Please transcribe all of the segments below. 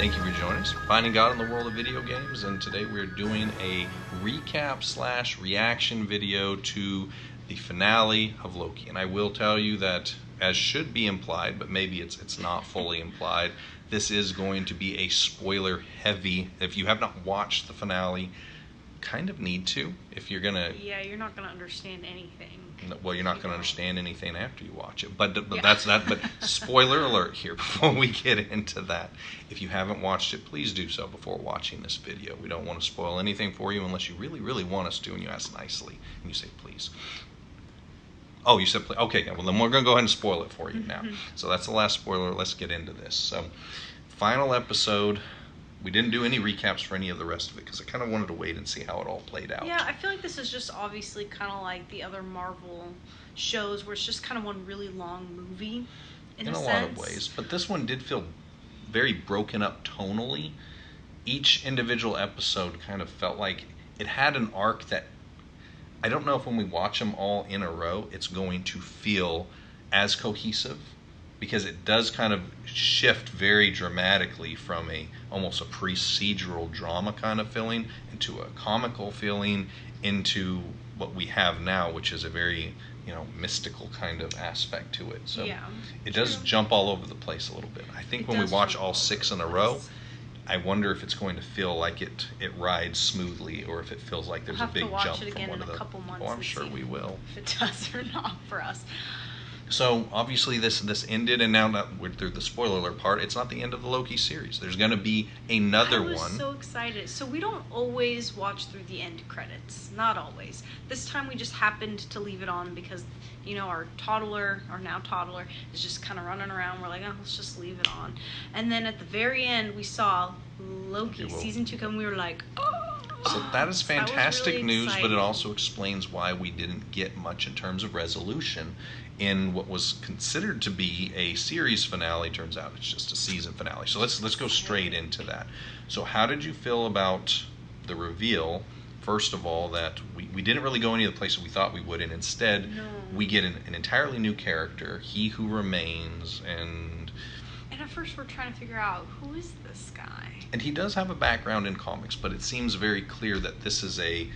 Thank you for joining us. Finding God in the world of video games, and today we're doing a recap / reaction video to the finale of Loki. And I will tell you that, as should be implied, but maybe it's not fully implied, this is going to be a spoiler heavy. If you have not watched the finale, kind of need to. If you're gonna, yeah, you're not gonna understand anything. Well, you're not going to understand anything after you watch it. But that's that. But spoiler alert here before we get into that. If you haven't watched it, please do so before watching this video. We don't want to spoil anything for you unless you really, really want us to, and you ask nicely and you say please. Oh, you said please. Okay, well then we're going to go ahead and spoil it for you now. So that's the last spoiler. Let's get into this. So, final episode. We didn't do any recaps for any of the rest of it because I kind of wanted to wait and see how it all played out. Yeah, I feel like this is just obviously kind of like the other Marvel shows where it's just kind of one really long movie in a sense. lot of ways. But this one did feel very broken up tonally. Each individual episode kind of felt like it had an arc that I don't know if when we watch them all in a row, it's going to feel as cohesive. Because it does kind of shift very dramatically from almost a procedural drama kind of feeling into a comical feeling into what we have now, which is a very mystical kind of aspect to it. So yeah, it does jump all over the place a little bit. I think when we watch all 6 in a row, I wonder if it's going to feel like it rides smoothly, or if it feels like there's a big jump from one of the. Oh, I'm sure we will. If it does or not for us. So obviously this ended, and now we're through the spoiler alert part. It's not the end of the Loki series. There's going to be another one. I was so excited. So we don't always watch through the end credits. Not always. This time we just happened to leave it on because our now toddler, is just kind of running around. We're like, oh, let's just leave it on. And then at the very end, we saw Loki season 2 come. We were like, oh. So that is fantastic really news, exciting. but it also explains why we didn't get much in terms of resolution in what was considered to be a series finale. Turns out it's just a season finale. So let's go straight into that. So how did you feel about the reveal, first of all, that we didn't really go any of the places we thought we would, and instead we get an entirely new character, He Who Remains, and at first we're trying to figure out, who is this guy? And he does have a background in comics, but it seems very clear that this is a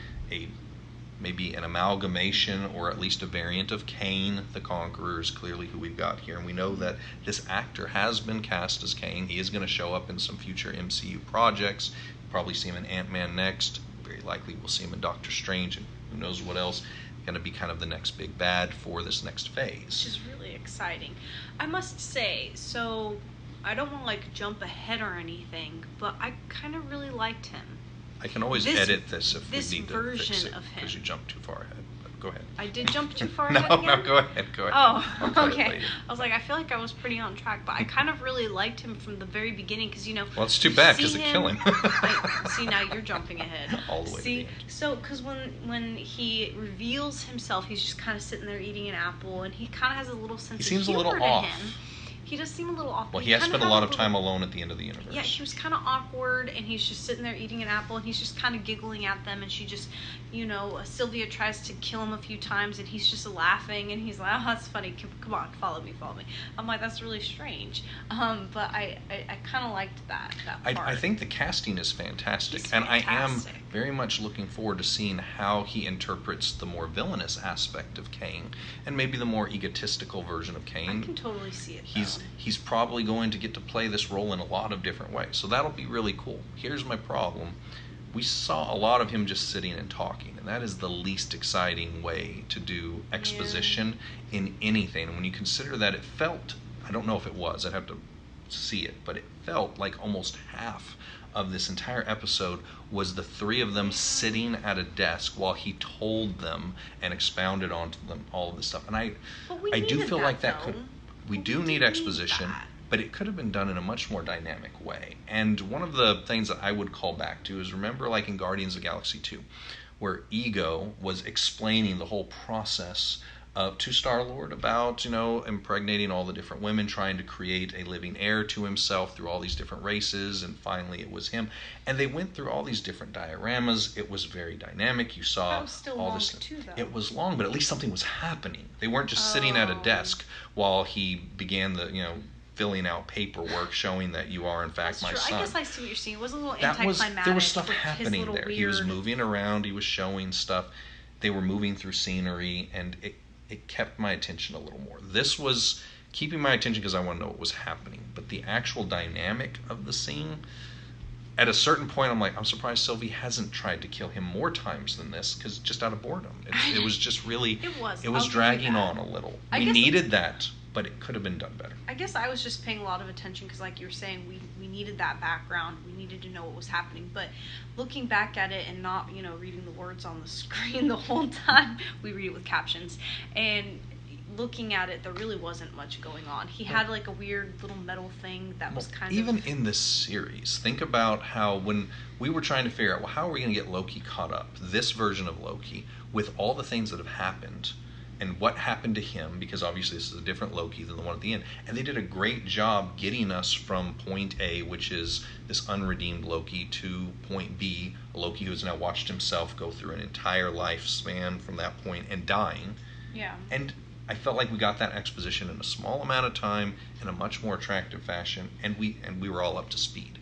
maybe an amalgamation, or at least a variant of Kane the Conqueror is clearly who we've got here. And we know that this actor has been cast as Kane. He is going to show up in some future MCU projects. We'll probably see him in Ant-Man next. Very likely we'll see him in Doctor Strange, and who knows what else. Going to be kind of the next big bad for this next phase. Which is really exciting. I must say, so I don't want to jump ahead or anything, but I kind of really liked him. I can always edit this if we need to fix it, of him. because you jumped too far ahead. But go ahead. I did jump too far No, ahead again? No, go ahead. Oh, okay. I was like, I feel like I was pretty on track, but I kind of really liked him from the very beginning, because Well, it's too bad, because they kill him. See, now you're jumping ahead. All the way. See, to the end. So because when he reveals himself, he's just kind of sitting there eating an apple, and he kind of has a little sense of humor to him. He seems a little off. He does seem a little off. Well, he has spent a lot of time alone at the end of the universe. Yeah, he was kind of awkward, and he's just sitting there eating an apple, and he's just kind of giggling at them, and she just, Sylvia tries to kill him a few times, and he's just laughing, and he's like, oh, that's funny, come on, follow me. I'm like, that's really strange. But I kind of liked that part. I think the casting is fantastic, and I am very much looking forward to seeing how he interprets the more villainous aspect of Kane, and maybe the more egotistical version of Kane. I can totally see it. He's probably going to get to play this role in a lot of different ways, so that'll be really cool. Here's my problem. We saw a lot of him just sitting and talking, and that is the least exciting way to do exposition in anything. And when you consider that, it felt, I don't know if it was, I'd have to see it, but it felt like almost half of this entire episode was the 3 of them sitting at a desk while he told them and expounded onto them all of this stuff. And I do feel like that could... We do need exposition, but it could have been done in a much more dynamic way. And one of the things that I would call back to is, remember like in Guardians of the Galaxy 2, where Ego was explaining the whole process to Star-Lord about, impregnating all the different women, trying to create a living heir to himself through all these different races, and finally it was him. And they went through all these different dioramas. It was very dynamic. You saw all this. Too, though. It was long, but at least something was happening. They weren't just sitting at a desk while he began the, filling out paperwork showing that you are in fact That's my true. son. I guess I see what you're saying. It was a little That was anticlimactic. there was stuff with his happening little there. Weird... He was moving around, he was showing stuff. They were moving through scenery, and it kept my attention a little more. This was keeping my attention because I want to know what was happening. But the actual dynamic of the scene, at a certain point, I'm like, I'm surprised Sylvie hasn't tried to kill him more times than this, because just out of boredom. It was just really, it was dragging on a little. We needed that, but it could have been done better. I guess I was just paying a lot of attention because, like you were saying, we needed that background. We needed to know what was happening. But looking back at it and not, reading the words on the screen the whole time, we read it with captions. And looking at it, there really wasn't much going on. He had like a weird little metal thing that was kind of... Even in this series, think about how when we were trying to figure out, well, how are we going to get Loki caught up, this version of Loki, with all the things that have happened, and what happened to him, because obviously this is a different Loki than the one at the end. And they did a great job getting us from point A, which is this unredeemed Loki, to point B, a Loki who has now watched himself go through an entire lifespan from that point and dying. Yeah. And I felt like we got that exposition in a small amount of time in a much more attractive fashion, and we were all up to speed.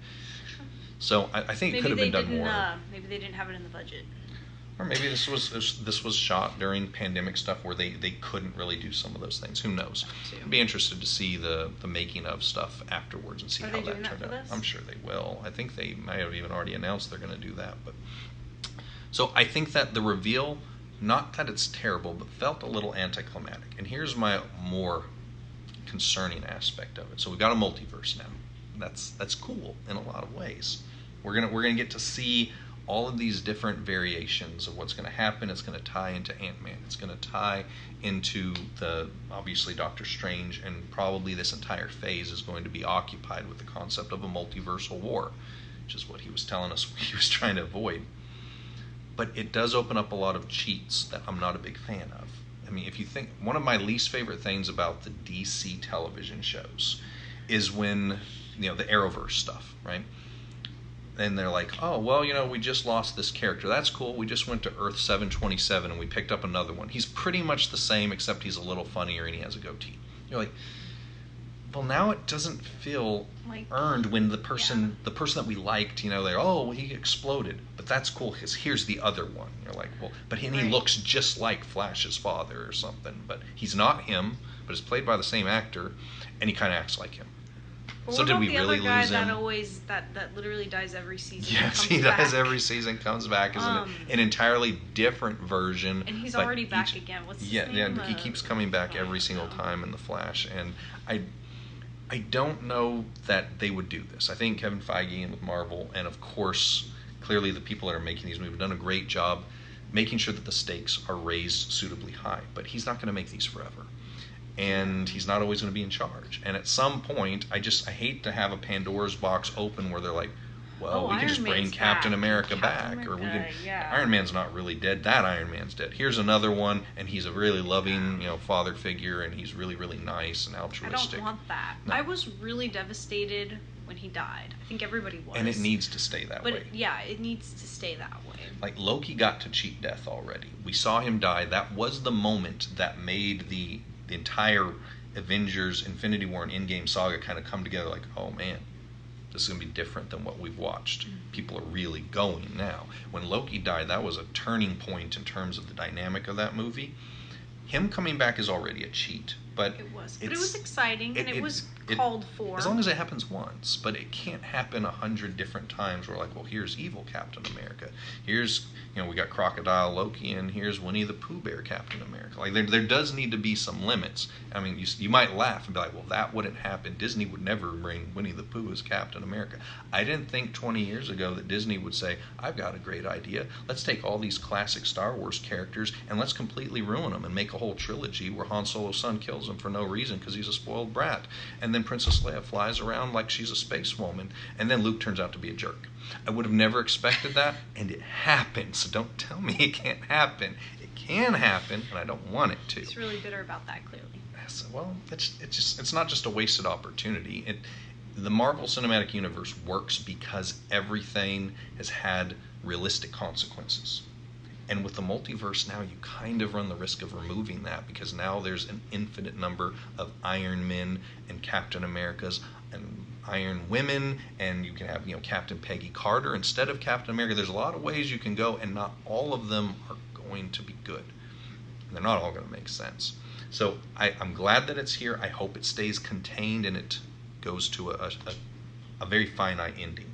So I think it could have been done more. Maybe they didn't have it in the budget. Or maybe this was shot during pandemic stuff where they couldn't really do some of those things. Who knows? I'd be interested to see the making of stuff afterwards and see how that turned out. I'm sure they will. I think they might have even already announced they're going to do that. But so I think that the reveal, not that it's terrible, but felt a little anticlimactic. And here's my more concerning aspect of it. So we've got a multiverse now. That's cool in a lot of ways. We're gonna get to see all of these different variations of what's going to happen. It's going to tie into Ant-Man. It's going to tie into obviously Doctor Strange, and probably this entire phase is going to be occupied with the concept of a multiversal war, which is what he was telling us he was trying to avoid. But it does open up a lot of cheats that I'm not a big fan of. I mean, if you think, one of my least favorite things about the DC television shows is when, the Arrowverse stuff, right? And they're like, oh, well, we just lost this character. That's cool. We just went to Earth 727 and we picked up another one. He's pretty much the same, except he's a little funnier and he has a goatee. You're like, well, now it doesn't feel earned when the person that we liked, they're, oh, he exploded. But that's cool because here's the other one. You're like, well, but he looks just like Flash's father or something. But he's not him, but is played by the same actor, and he kind of acts like him. Well, so did we really lose him? That literally dies every season. Yes, he does every season, comes back as an entirely different version. And he's already back again. What's his name? Yeah, he keeps coming back every single time in The Flash. And I don't know that they would do this. I think Kevin Feige and with Marvel, and of course, clearly the people that are making these movies have done a great job making sure that the stakes are raised suitably high. But he's not going to make these forever. And he's not always going to be in charge. And at some point, I hate to have a Pandora's box open where they're like, well, we can just bring Captain America back, or we can. Iron Man's not really dead. That Iron Man's dead. Here's another one, and he's a really loving, father figure, and he's really, really nice and altruistic. I don't want that. No. I was really devastated when he died. I think everybody was. And it needs to stay that way. But it needs to stay that way. Like Loki got to cheat death already. We saw him die. That was the moment that made the entire Avengers, Infinity War, and Endgame saga kind of come together like, oh man, this is going to be different than what we've watched. People are really going now. When Loki died, that was a turning point in terms of the dynamic of that movie. Him coming back is already a cheat. But it was exciting, and it was called for. As long as it happens once, but it can't happen 100 different times. We're like, well, here's evil Captain America. Here's, we got Crocodile Loki, and here's Winnie the Pooh Bear Captain America. Like, there does need to be some limits. I mean, you might laugh and be like, well, that wouldn't happen. Disney would never bring Winnie the Pooh as Captain America. I didn't think 20 years ago that Disney would say, I've got a great idea. Let's take all these classic Star Wars characters and let's completely ruin them and make a whole trilogy where Han Solo's son kills him for no reason because he's a spoiled brat. And then Princess Leia flies around like she's a space woman. And then Luke turns out to be a jerk. I would have never expected that, and it happened. So don't tell me it can't happen. It can happen, and I don't want it to. He's really bitter about that, clearly. So, well, it's not just a wasted opportunity. The Marvel Cinematic Universe works because everything has had realistic consequences. And with the multiverse now, you kind of run the risk of removing that, because now there's an infinite number of Iron Men and Captain Americas and Iron Women, and you can have, Captain Peggy Carter instead of Captain America. There's a lot of ways you can go, and not all of them are going to be good. And they're not all going to make sense. So I'm glad that it's here. I hope it stays contained and it goes to a very finite ending.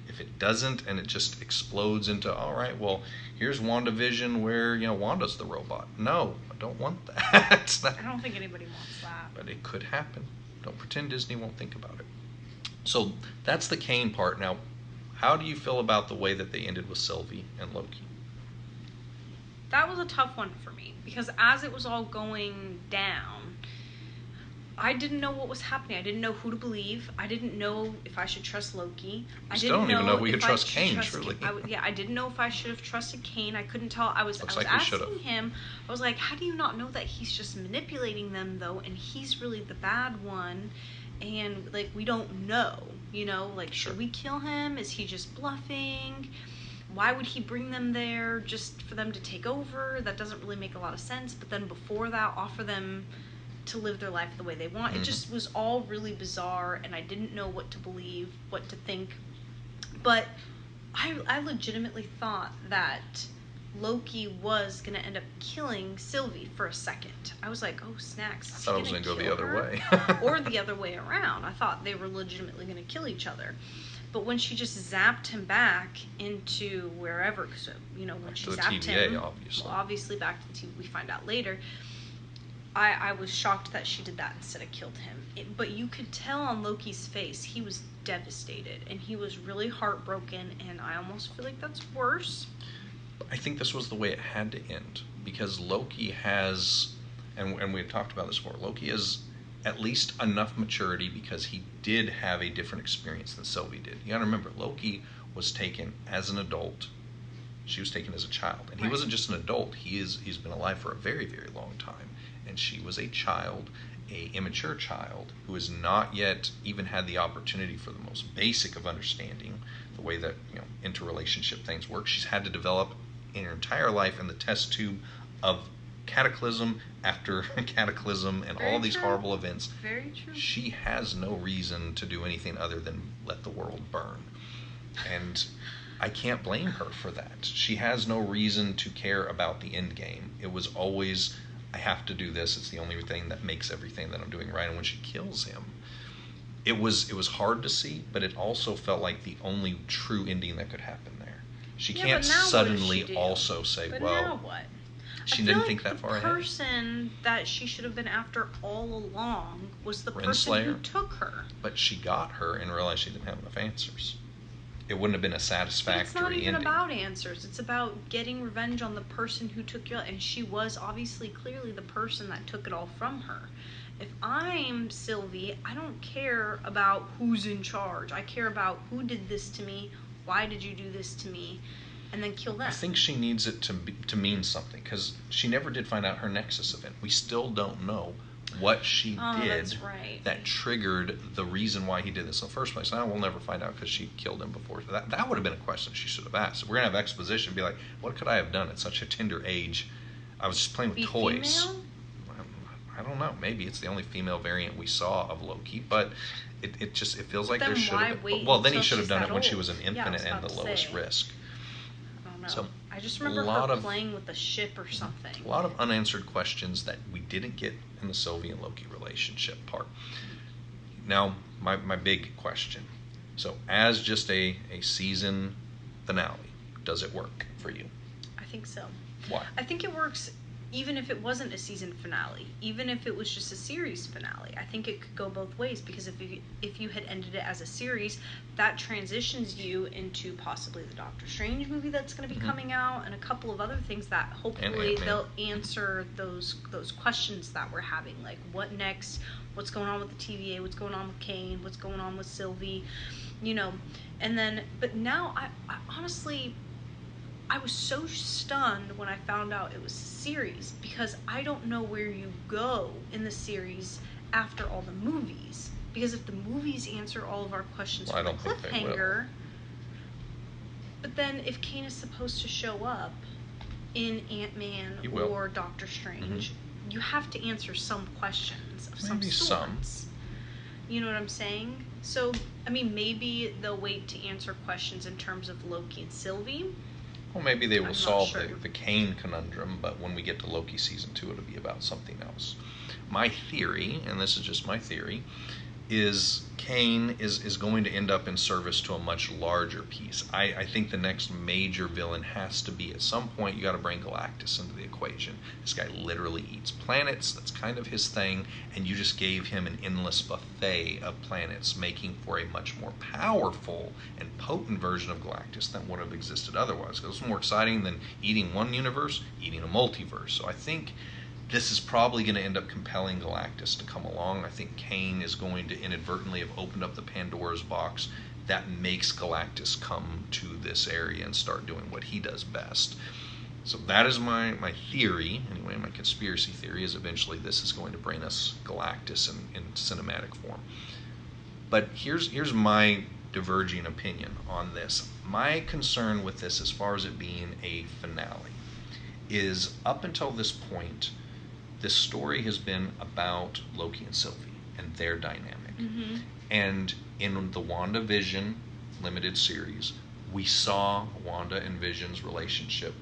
If it doesn't and it just explodes into, all right, well, here's WandaVision where, Wanda's the robot. No, I don't want that. I don't think anybody wants that. But it could happen. Don't pretend Disney won't think about it. So that's the Kane part. Now, how do you feel about the way that they ended with Sylvie and Loki? That was a tough one for me, because as it was all going down, I didn't know what was happening. I didn't know who to believe. I didn't know if I should trust Loki. I don't even know if we could trust Kane, truly. I didn't know if I should have trusted Kane. I couldn't tell. I was like asking him, I was like, how do you not know that he's just manipulating them, though, and he's really the bad one? And, like, we don't know, Like, Sure. Should we kill him? Is he just bluffing? Why would he bring them there just for them to take over? That doesn't really make a lot of sense. But then before that, offer them to live their life the way they want. It just was all really bizarre, and I didn't know what to believe, what to think. But I legitimately thought that Loki was going to end up killing Sylvie for a second. I was like, oh, snacks. I thought it was going to go the other way. Or the other way around. I thought they were legitimately going to kill each other. But when she just zapped him back into wherever, because, when she zapped TVA, him, obviously back to the TVA, we find out later, I was shocked that she did that instead of killed him. But you could tell on Loki's face, he was devastated, and he was really heartbroken, and I almost feel like that's worse. I think this was the way it had to end, because Loki has, and we had talked about this before, Loki has at least enough maturity, because he did have a different experience than Sylvie did. You gotta remember, Loki was taken as an adult. She was taken as a child. And he wasn't just an adult, he's been alive for a very, very long time. And she was a child, a immature child, who has not yet even had the opportunity for the most basic of understanding the way that, interrelationship things work. She's had to develop in her entire life in the test tube of cataclysm after cataclysm and Very all these true. horrible events. Very true. She has no reason to do anything other than let the world burn. And I can't blame her for that. She has no reason to care about the end game. It was always, I have to do this. It's the only thing that makes everything that I'm doing right. And when she kills him, it was hard to see, but it also felt like the only true ending that could happen there. She can't suddenly also say, but well, now what? She didn't think that far ahead. The person that she should have been after all along was the person Renslayer. who took her. But she got her and realized she didn't have enough answers. It wouldn't have been a satisfactory It's not even ending. about answers. It's about getting revenge on the person who took you. And she was obviously clearly the person that took it all from her. If I'm Sylvie, I don't care about who's in charge. I care about who did this to me, why did you do this to me, and then kill them. I think she needs it to mean something, because she never did find out her Nexus event. We still don't know what she did that's right. that triggered the reason why he did this in the first place. Now we'll never find out, because she killed him before. That would have been a question she should have asked. We're going to have exposition, be like, what could I have done at such a tender age? I was just playing with toys. Female? I don't know. Maybe it's the only female variant we saw of Loki, but it feels like Then there should why have been. wait Well, then he until should have she's done that it when she old? was an Yeah, I infant was and about the to lowest say. risk. I don't know. So, I just remember her playing with the ship or something. A lot of unanswered questions that we didn't get in the Sylvie and Loki relationship part. Now, my big question. So, as just a season finale, does it work for you? I think so. Why? I think it works even if it wasn't a season finale, even if it was just a series finale. I think it could go both ways, because if you had ended it as a series, that transitions you into possibly the Doctor Strange movie that's going to be coming out, and a couple of other things that hopefully they'll answer those questions that we're having, like what next, what's going on with the TVA, what's going on with Kane, what's going on with Sylvie, and then, but now I honestly, I was so stunned when I found out it was a series, because I don't know where you go in the series after all the movies. Because if the movies answer all of our questions from the cliffhanger, but then if Kane is supposed to show up, in Ant-Man He will. or Doctor Strange, you have to answer some questions of some Maybe sorts. You know what I'm saying? So, I mean, maybe they'll wait to answer questions in terms of Loki and Sylvie. Well, maybe they will I'm not solve sure. the Kane conundrum, but when we get to Loki season 2, it'll be about something else. My theory, and this is just my theory, is Kane is going to end up in service to a much larger piece. I think the next major villain has to be, at some point, you got to bring Galactus into the equation. This guy literally eats planets. That's kind of his thing. And you just gave him an endless buffet of planets, making for a much more powerful and potent version of Galactus than would have existed otherwise. Because it's more exciting than eating one universe, eating a multiverse. So I think this is probably going to end up compelling Galactus to come along. I think Kane is going to inadvertently have opened up the Pandora's box that makes Galactus come to this area and start doing what he does best. So that is my theory. Anyway, my conspiracy theory is eventually this is going to bring us Galactus in cinematic form. But here's my diverging opinion on this. My concern with this, as far as it being a finale, is up until this point, this story has been about Loki and Sylvie and their dynamic. And in the WandaVision limited series, we saw Wanda and Vision's relationship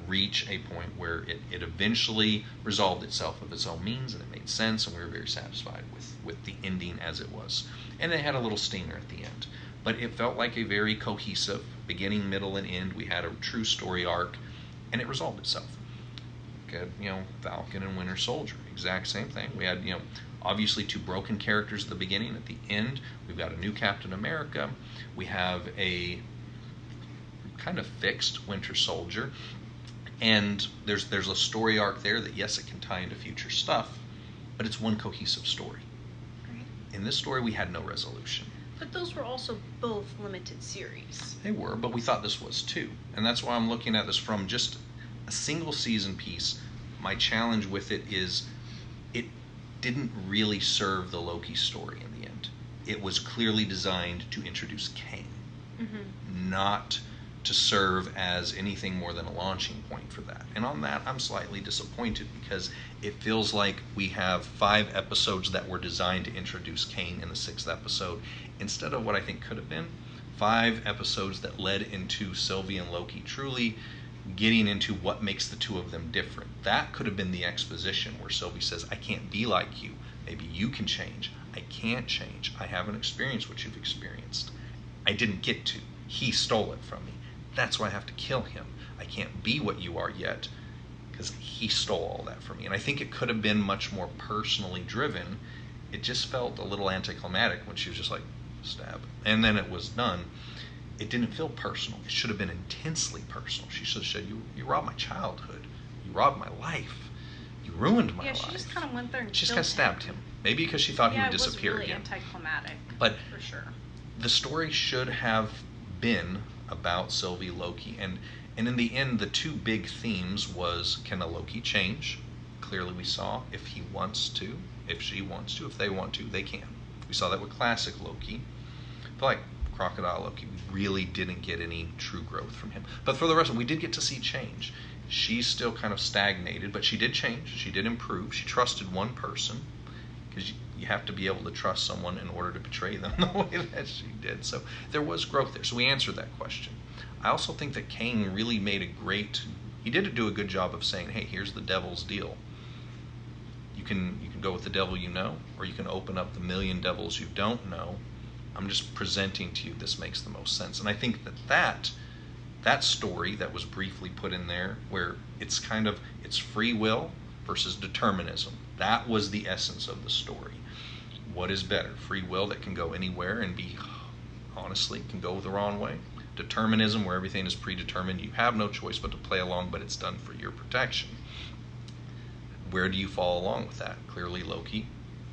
reach a point where it eventually resolved itself of its own means, and it made sense, and we were very satisfied with the ending as it was. And it had a little stinger at the end. But it felt like a very cohesive beginning, middle, and end. We had a true story arc, and it resolved itself. Falcon and Winter Soldier, exact same thing. We had, obviously 2 broken characters at the beginning. At the end, we've got a new Captain America. We have a kind of fixed Winter Soldier. And there's a story arc there that, yes, it can tie into future stuff, but it's one cohesive story. Right. In this story, we had no resolution. But those were also both limited series. They were, but we thought this was too. And that's why I'm looking at this from just a single season piece. My challenge with it is it didn't really serve the Loki story in the end. It was clearly designed to introduce Kane, not to serve as anything more than a launching point for that. And on that, I'm slightly disappointed, because it feels like we have 5 episodes that were designed to introduce Kane in the 6th episode, instead of what I think could have been 5 episodes that led into Sylvie and Loki truly getting into what makes the 2 of them different. That could have been the exposition where Sylvie says, I can't be like you. Maybe you can change. I can't change. I haven't experienced what you've experienced. I didn't get to. He stole it from me. That's why I have to kill him. I can't be what you are yet because he stole all that from me. And I think it could have been much more personally driven. It just felt a little anticlimactic when she was just like, stab. And then it was done. It didn't feel personal. It should have been intensely personal. She should have said, you robbed my childhood. You robbed my life. You ruined my life. Yeah, she just kind of went there and she just killed kind of stabbed him. Maybe because she thought he would disappear again. again. It was really anticlimactic, but for sure. The story should have been about Sylvie, Loki, and in the end, the 2 big themes was, can a Loki change? Clearly we saw, if he wants to, if she wants to, if they want to, they can. We saw that with classic Loki. I feel like Crocodile Loki, we really didn't get any true growth from him. But for the rest of it, we did get to see change. She's still kind of stagnated, but she did change. She did improve. She trusted one person, because you have to be able to trust someone in order to betray them the way that she did. So there was growth there. So we answered that question. I also think that Kane really made he did do a good job of saying, hey, here's the devil's deal. You can go with the devil you know, or you can open up the million devils you don't know. I'm just presenting to you this makes the most sense. And I think that story that was briefly put in there, where it's free will versus determinism, that was the essence of the story. What is better? Free will that can go anywhere and honestly can go the wrong way. Determinism, where everything is predetermined, you have no choice but to play along, but it's done for your protection. Where do you fall along with that? Clearly Loki,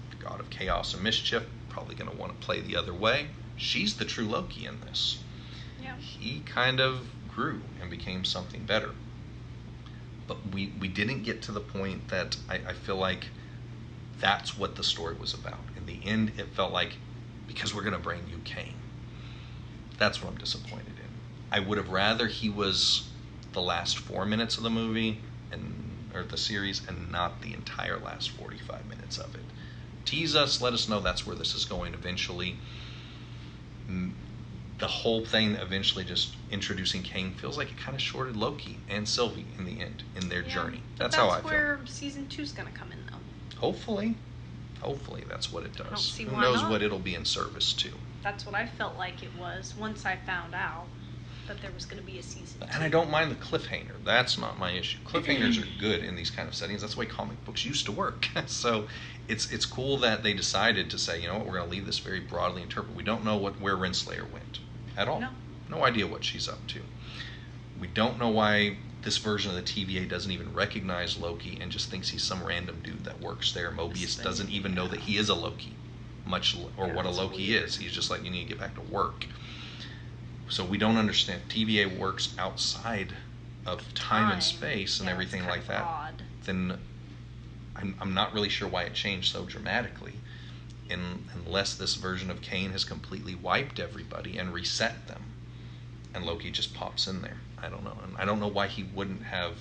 the god of chaos and mischief, probably going to want to play the other way. She's the true Loki in this. Yeah. He kind of grew and became something better. But we didn't get to the point that I feel like that's what the story was about. In the end, it felt like, because we're going to bring you Kane. That's what I'm disappointed in. I would have rather he was the last 4 minutes of the movie or the series, and not the entire last 45 minutes of it. Tease us, let us know that's where this is going eventually. The whole thing eventually just introducing Kane feels like it kind of shorted Loki and Sylvie in the end in their journey. That's how I feel. That's where season 2's going to come in, though. Hopefully that's what it does. I don't see Who why knows not. what it'll be in service to. That's what I felt like it was once I found out that there was going to be a season 2. And I don't mind the cliffhanger. That's not my issue. Cliffhangers are good in these kind of settings. That's the way comic books used to work. So it's cool that they decided to say, you know what, we're going to leave this very broadly interpreted. We don't know where Renslayer went at all. No idea what she's up to. We don't know why this version of the TVA doesn't even recognize Loki and just thinks he's some random dude that works there. Mobius doesn't even know that he is a Loki, or what a Loki is. He's just like, you need to get back to work. So we don't understand. TVA works outside of time and space and everything like that. Odd. Then I'm not really sure why it changed so dramatically, unless this version of Kane has completely wiped everybody and reset them, and Loki just pops in there. I don't know. And I don't know why he wouldn't have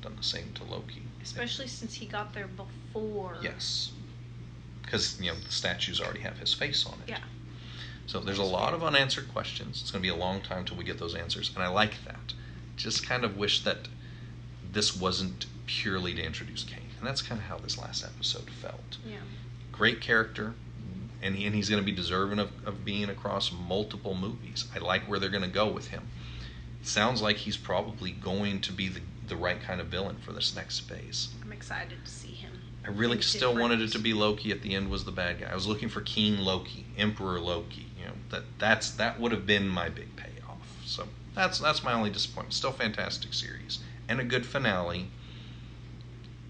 done the same to Loki. Especially since he got there before. Yes. Because, the statues already have his face on it. Yeah. So there's a lot of unanswered questions. It's going to be a long time till we get those answers, and I like that. Just kind of wish that this wasn't purely to introduce Kane. And that's kind of how this last episode felt. Yeah. Great character, and he's going to be deserving of being across multiple movies. I like where they're going to go with him. It sounds like he's probably going to be the right kind of villain for this next phase. I'm excited to see him. I really still wanted it to be Loki at the end was the bad guy. I was looking for King Loki, Emperor Loki. That would have been my big payoff. So that's my only disappointment. Still fantastic series and a good finale.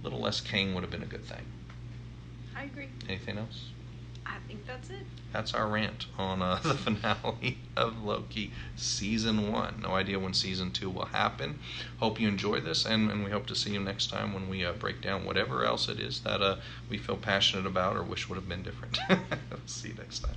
A little less Kane would have been a good thing. I agree. Anything else? I think that's it. That's our rant on the finale of Loki Season 1. No idea when Season 2 will happen. Hope you enjoy this, and we hope to see you next time when we break down whatever else it is that we feel passionate about or wish would have been different. See you next time.